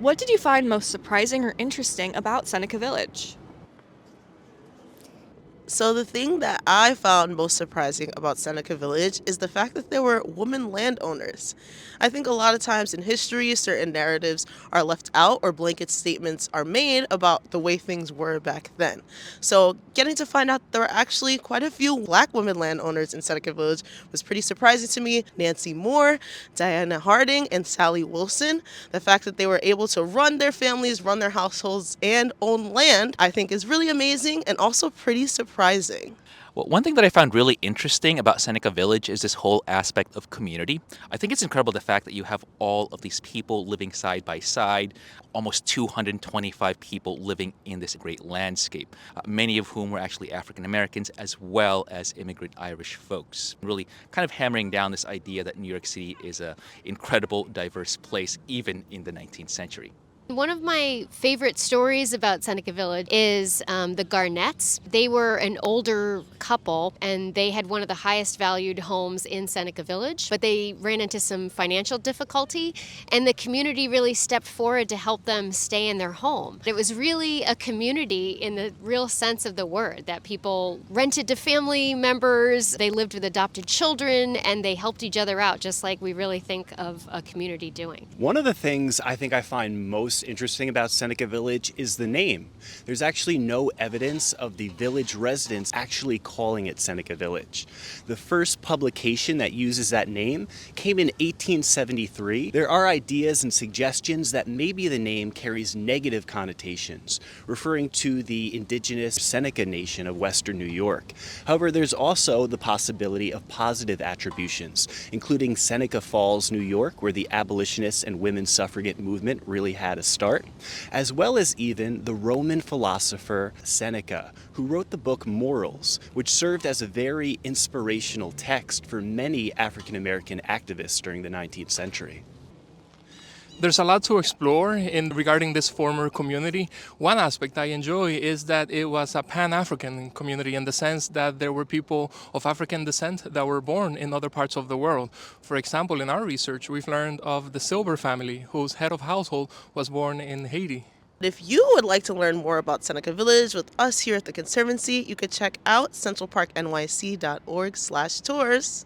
What did you find most surprising or interesting about Seneca Village? So the thing that I found most surprising about Seneca Village is the fact that there were women landowners. I think a lot of times in history, certain narratives are left out or blanket statements are made about the way things were back then. So getting to find out there were actually quite a few black women landowners in Seneca Village was pretty surprising to me. Nancy Moore, Diana Harding, and Sally Wilson. The fact that they were able to run their families, run their households, and own land, I think is really amazing and also pretty surprising. Well, one thing that I found really interesting about Seneca Village is this whole aspect of community. I think it's incredible the fact that you have all of these people living side by side, almost 225 people living in this great landscape, many of whom were actually African Americans as well as immigrant Irish folks. Really kind of hammering down this idea that New York City is an incredible, diverse place, even in the 19th century. One of my favorite stories about Seneca Village is the Garnetts. They were an older couple and they had one of the highest valued homes in Seneca Village, but they ran into some financial difficulty and the community really stepped forward to help them stay in their home. It was really a community in the real sense of the word, that people rented to family members, they lived with adopted children, and they helped each other out, just like we really think of a community doing. One of the things I think I find most interesting about Seneca Village is the name. There's actually no evidence of the village residents actually calling it Seneca Village. The first publication that uses that name came in 1873. There are ideas and suggestions that maybe the name carries negative connotations, referring to the indigenous Seneca Nation of Western New York. However, there's also the possibility of positive attributions, including Seneca Falls, New York, where the abolitionists and women's suffragette movement really had a start, as well as even the Roman philosopher Seneca, who wrote the book Morals, which served as a very inspirational text for many African American activists during the 19th century. There's a lot to explore in regarding this former community. One aspect I enjoy is that it was a Pan-African community in the sense that there were people of African descent that were born in other parts of the world. For example, in our research, we've learned of the Silver family, whose head of household was born in Haiti. If you would like to learn more about Seneca Village with us here at the Conservancy, you could check out centralparknyc.org/tours.